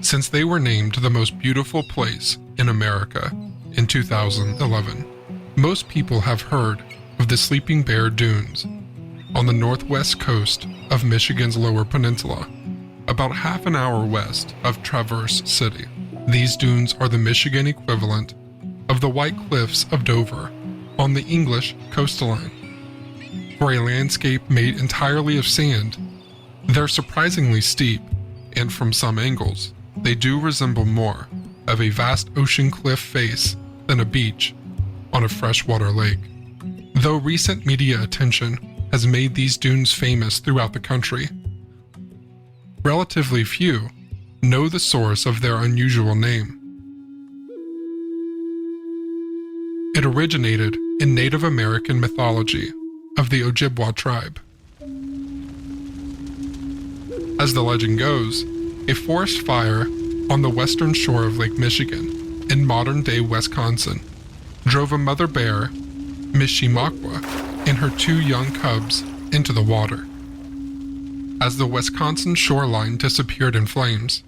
since they were named the most beautiful place in America in 2011. Most people have heard of the Sleeping Bear Dunes on the northwest coast of Michigan's Lower Peninsula, about half an hour west of Traverse City. These dunes are the Michigan equivalent of the White Cliffs of Dover on the English coastline. For a landscape made entirely of sand, they're surprisingly steep, and from some angles, they do resemble more of a vast ocean cliff face than a beach on a freshwater lake. Though recent media attention has made these dunes famous throughout the country, relatively few know the source of their unusual name. It originated in Native American mythology of the Ojibwa tribe. As the legend goes, a forest fire on the western shore of Lake Michigan in modern-day Wisconsin drove a mother bear, Mishaps, and her 2 young cubs into the water. As the Wisconsin shoreline disappeared in flames,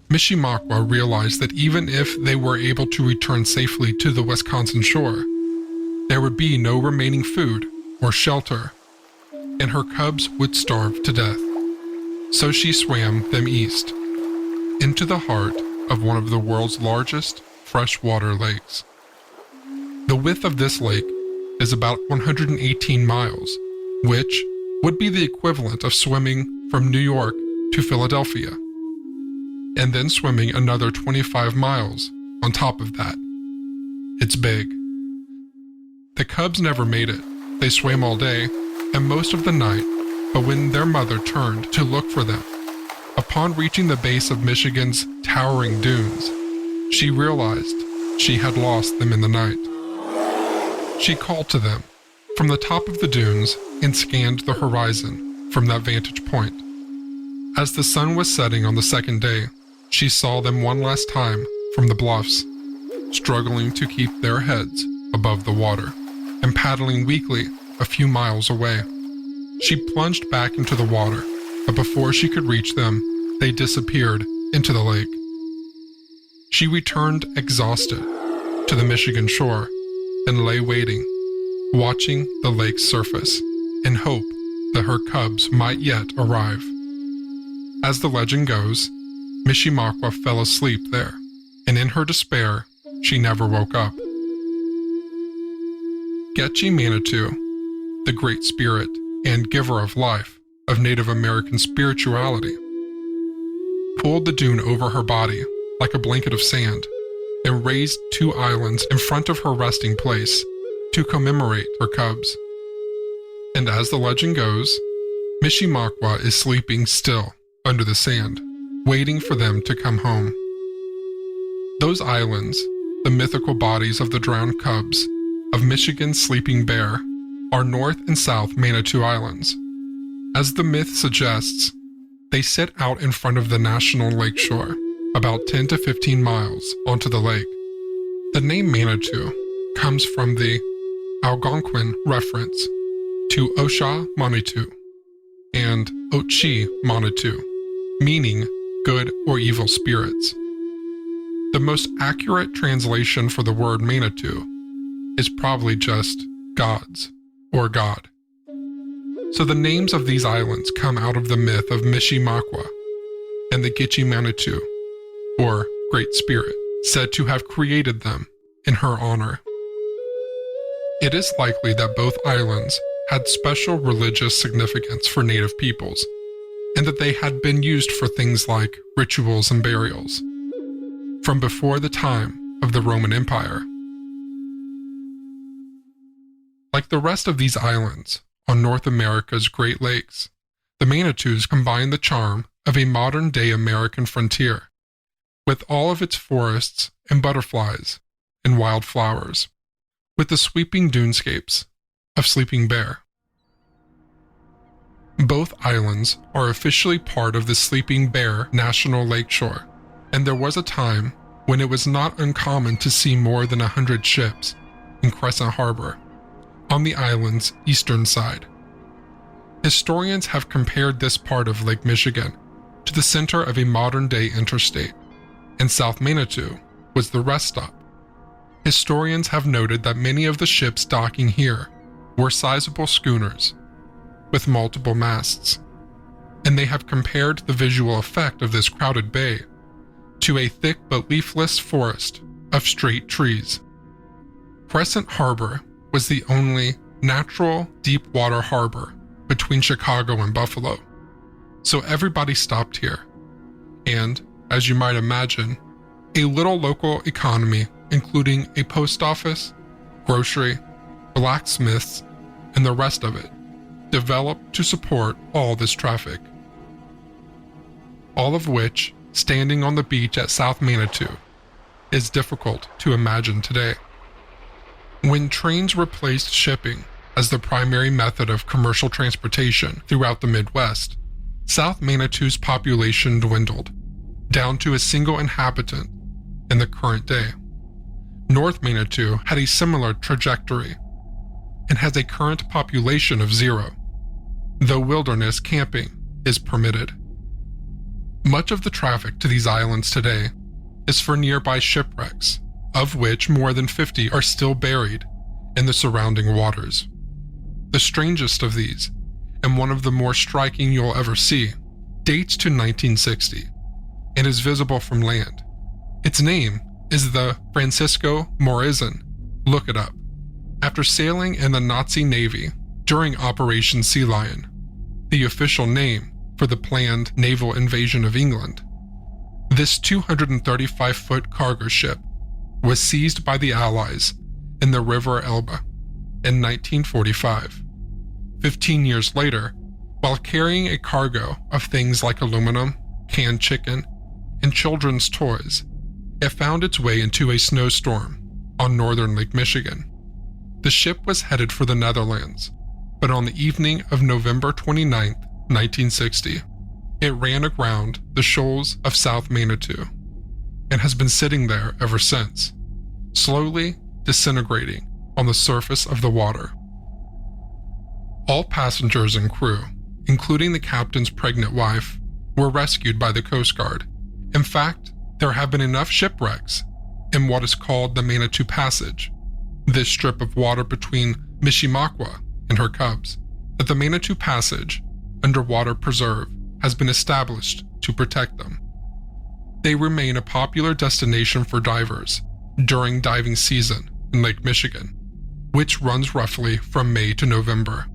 Mishaps realized that even if they were able to return safely to the Wisconsin shore, there would be no remaining food or shelter, and her cubs would starve to death. So she swam them east, into the heart of one of the world's largest freshwater lakes. The width of this lake is about 118 miles, which would be the equivalent of swimming from New York to Philadelphia, and then swimming another 25 miles on top of that. It's big. The cubs never made it. They swam all day and most of the night, but when their mother turned to look for them, upon reaching the base of Michigan's towering dunes, she realized she had lost them in the night. She called to them from the top of the dunes and scanned the horizon from that vantage point. As the sun was setting on the second day, she saw them one last time from the bluffs, struggling to keep their heads above the water and paddling weakly a few miles away. She plunged back into the water, but before she could reach them, they disappeared into the lake. She returned exhausted to the Michigan shore and lay waiting, watching the lake's surface in hope that her cubs might yet arrive. As the legend goes, Mishaps fell asleep there, and in her despair, she never woke up. Manitou, the Great Spirit and giver of life of Native American spirituality, pulled the dune over her body like a blanket of sand and raised 2 islands in front of her resting place to commemorate her cubs. And as the legend goes, Mishaps is sleeping still under the sand, waiting for them to come home. Those islands, the mythical bodies of the drowned cubs of Michigan's sleeping bear, are North and South Manitou Islands. As the myth suggests, they sit out in front of the national lakeshore, about 10 to 15 miles onto the lake. The name Manitou comes from the Algonquin reference to Osha Manitou and Ochi Manitou, meaning good or evil spirits. The most accurate translation for the word Manitou is probably just gods or God. So the names of these islands come out of the myth of Mishaps and the Manitou, or Great Spirit, said to have created them in her honor. It is likely that both islands had special religious significance for Native peoples, and that they had been used for things like rituals and burials from before the time of the Roman Empire. Like the rest of these islands on North America's Great Lakes, the Manitous combine the charm of a modern-day American frontier with all of its forests and butterflies and wildflowers, with the sweeping dunescapes of Sleeping Bear. Both islands are officially part of the Sleeping Bear National Lakeshore, and there was a time when it was not uncommon to see more than 100 ships in Crescent Harbor, on the island's eastern side. Historians have compared this part of Lake Michigan to the center of a modern-day interstate, and South Manitou was the rest stop. Historians have noted that many of the ships docking here were sizable schooners with multiple masts, and they have compared the visual effect of this crowded bay to a thick but leafless forest of straight trees. Crescent Harbor was the only natural deep water harbor between Chicago and Buffalo, so everybody stopped here, and, as you might imagine, a little local economy including a post office, grocery, blacksmiths, and the rest of it, developed to support all this traffic. All of which, standing on the beach at South Manitou, is difficult to imagine today. When trains replaced shipping as the primary method of commercial transportation throughout the Midwest, South Manitou's population dwindled, down to a single inhabitant in the current day. North Manitou had a similar trajectory and has a current population of 0, though wilderness camping is permitted. Much of the traffic to these islands today is for nearby shipwrecks, of which more than 50 are still buried in the surrounding waters. The strangest of these, and one of the more striking you'll ever see, dates to 1960 and is visible from land. Its name is the Francisco Morazan. Look it up. After sailing in the Nazi Navy during Operation Sea Lion, the official name for the planned naval invasion of England, this 235-foot cargo ship was seized by the Allies in the River Elbe in 1945. 15 years later, while carrying a cargo of things like aluminum, canned chicken, and children's toys, it found its way into a snowstorm on northern Lake Michigan. The ship was headed for the Netherlands, but on the evening of November 29, 1960, it ran aground the shoals of South Manitou and has been sitting there ever since, slowly disintegrating on the surface of the water. All passengers and crew, including the captain's pregnant wife, were rescued by the Coast Guard. In fact, there have been enough shipwrecks in what is called the Manitou Passage, this strip of water between Mishaps and her cubs, that the Manitou Passage, underwater preserve, has been established to protect them. They remain a popular destination for divers during diving season in Lake Michigan, which runs roughly from May to November.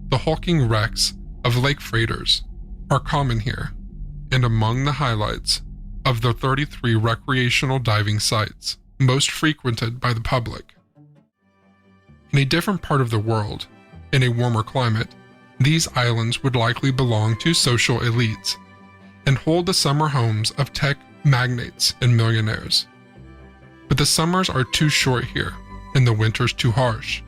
The hulking wrecks of lake freighters are common here, and among the highlights of the 33 recreational diving sites most frequented by the public. In a different part of the world, in a warmer climate, these islands would likely belong to social elites and hold the summer homes of tech magnates and millionaires. But the summers are too short here, and the winters too harsh,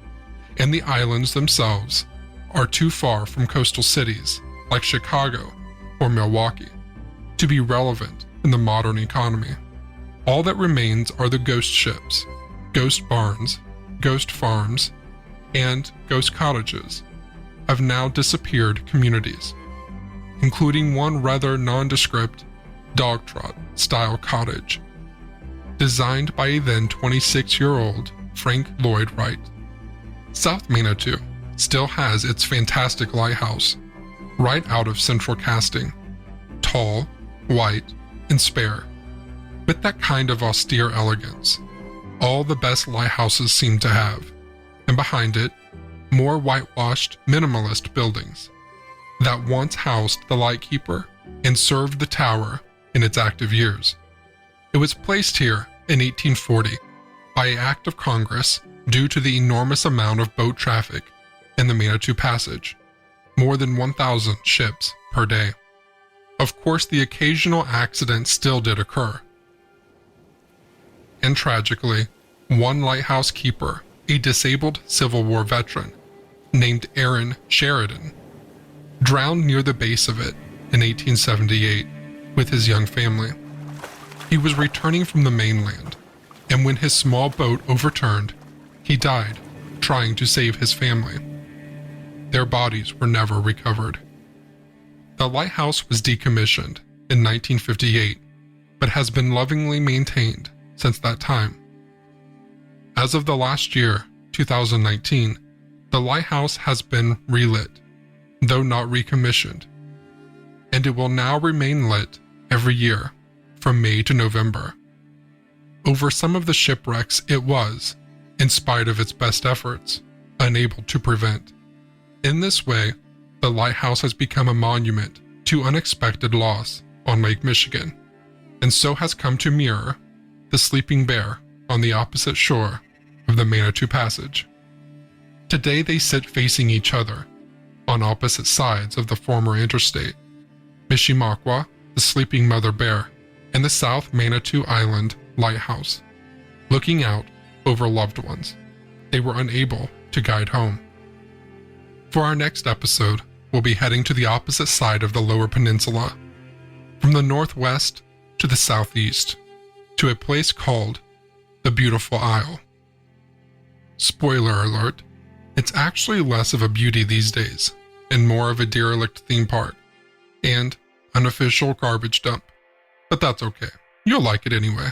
and the islands themselves are too far from coastal cities like Chicago or Milwaukee to be relevant in the modern economy. All that remains are the ghost ships, ghost barns, ghost farms, and ghost cottages of now disappeared communities, including one rather nondescript dog trot style cottage, designed by a then 26-year-old Frank Lloyd Wright. South Manitou still has its fantastic lighthouse, right out of central casting, tall, white, and spare, with that kind of austere elegance all the best lighthouses seem to have, and behind it, more whitewashed minimalist buildings that once housed the lightkeeper and served the tower in its active years. It was placed here in 1840 by an act of Congress due to the enormous amount of boat traffic in the Manitou Passage, more than 1,000 ships per day. Of course, the occasional accident still did occur. And tragically, one lighthouse keeper, a disabled Civil War veteran named Aaron Sheridan, drowned near the base of it in 1878 with his young family. He was returning from the mainland, and when his small boat overturned, he died trying to save his family. Their bodies were never recovered. The lighthouse was decommissioned in 1958, but has been lovingly maintained since that time. As of the last year, 2019, the lighthouse has been relit, though not recommissioned, and it will now remain lit every year from May to November. Over some of the shipwrecks it was, in spite of its best efforts, unable to prevent. In this way, the lighthouse has become a monument to unexpected loss on Lake Michigan, and so has come to mirror the sleeping bear on the opposite shore of the Manitou Passage. Today they sit facing each other, on opposite sides of the former interstate. Mishaps, the sleeping mother bear, and the South Manitou Island lighthouse, looking out over loved ones they were unable to guide home. For our next episode, we'll be heading to the opposite side of the Lower Peninsula, from the northwest to the southeast, to a place called the Beautiful Isle. Spoiler alert, it's actually less of a beauty these days, and more of a derelict theme park, and unofficial garbage dump. But that's okay, you'll like it anyway.